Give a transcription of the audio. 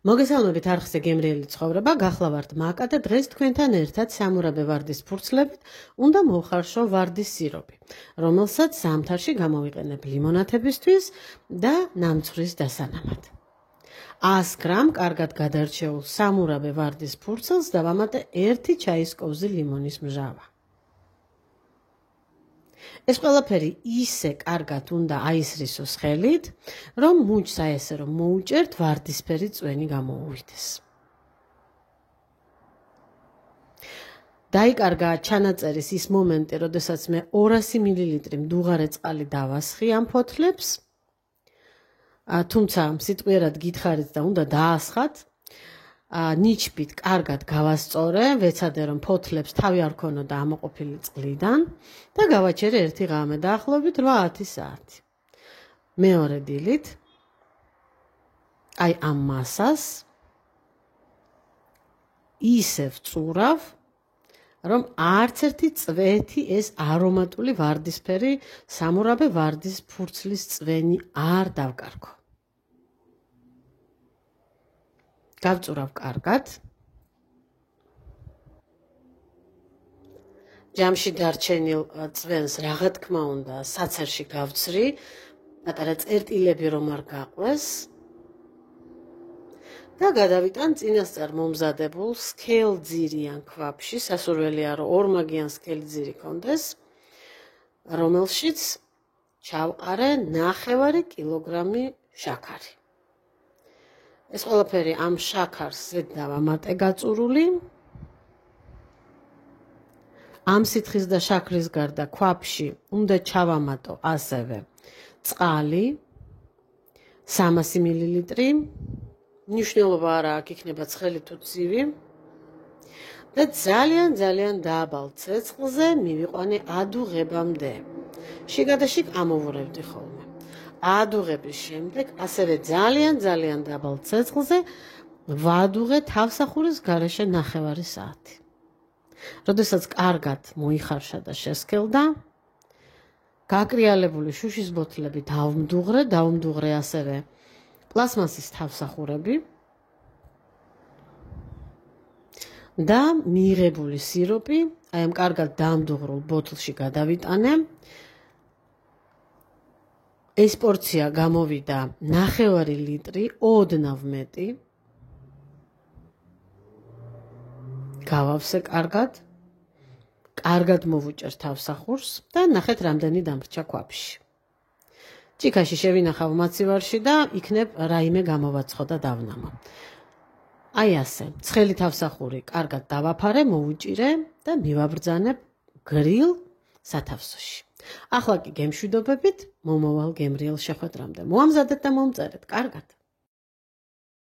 მოგესალმებით არხზე გემრიელი ცხოვრება, გახლა ვართ მაკა და დღეს თქვენთან ერთად სამურაბე ვარდის ფურცლებით უნდა მოვხარშო ვარდის სიროპი, რომელსაც ზამთარში გამოვიყენებ ლიმონათებისთვის და ნამცხვრის დასანამად. 100 გრამ კარგად გადარჩეულ სამურაბე ვარდის ფურცელს დავამატე 1 ჩაის კოვზი ლიმონის მჟავა. ეს ყველაფერი ისე კარგად უნდა აისრისოს ხელით, რომ მუჩს ესე რომ მოუჭერთ ვარდისფერი წვენი გამოუვიდეს. დაიკარგა ჩანაწერის ის მომენტი, როდესაც მე 200 მილილიტრი მდუღარე წყალი დავასხი ამ ფოთლებს, თუმცა სიტყვიერად გითხარით და უნდა დაასხათ, ნიჩბით კარგად გავასწორე, ვეცადე რომ ფოთლებს თავი არ ქონოდა ამოყოფილი წყლიდან და გავაჩერე 1 ღამე დაახლოებით 8-10 საათი. მეორე დილით აი ამ მასას ისე ვწურავ, რომ არც ერთი წვეთი ეს არომატული ვარდისფერი სამურაბე ვარდის ფურცლის წვენი არ დავკარგო. გავწურავ კარგად. ჯამში დარჩენილ წვენს რაღა თქმა უნდა საცერში გავცრი, პატარა წერტილები რომ არ გაყვეს და გადავიტან წინასწარ მომზადებულ სქელძირიან ქვაფში, სასურველია რომ ორმაგიან სქელძირი კონდეს, რომელშიც ჩავყარე 9 კილოგრამი შაქარი. ეს ყველაფერი ამ შაქარს ზედ დავამატე გაწურული. ამ სითხის და შაქრის გარდა ქვაფში უნდა ჩავამატო ასევე წყალი 300 მილილიტრი. მნიშვნელობა არა აქვს, იქნება ცხელი თუ ცივი. და ძალიან დაბალ ცეცხლზე მივიყვანე ადუღებამდე. შიგადაშიგ ამოვურევდი ხოლმე. ადუღების შემდეგ ასევე ძალიან დაბალ ცეცხლზე ვადუღე თავსახურის გარეშე 9 საათი. როდესაც კარგად მოიხარშა და შესქელდა, გაკრიალებული შუშის ბოთლები დავუმდუღრე ასევე პლასმასის თავსახურები და მიღებული სიროპი აი ამ კარგად დამდუღრულ ბოთლში გადავიტანე. ეს პორცია გამოვიდა 9 ლიტრი, ოდნავ მეტი. გავავსე კარგად მოვუჭერ თავსახურს და ნახეთ რამდენი დამრჩა ქვაფში. ჭიქაში შევინახავ მაცივარში და იქნებ რაიმე გამოვაცხო და დავნამო. აი ასე, ცხელი თავსახური კარგად დავაფარე, მოვუჭირე და მივაბრძანებ გრილ სათავსოში. ახლა კი გემშვიდობებით მომავალ გემრიელ შეხვედრამდე. მოამზადეთ და მომწერეთ. კარგად.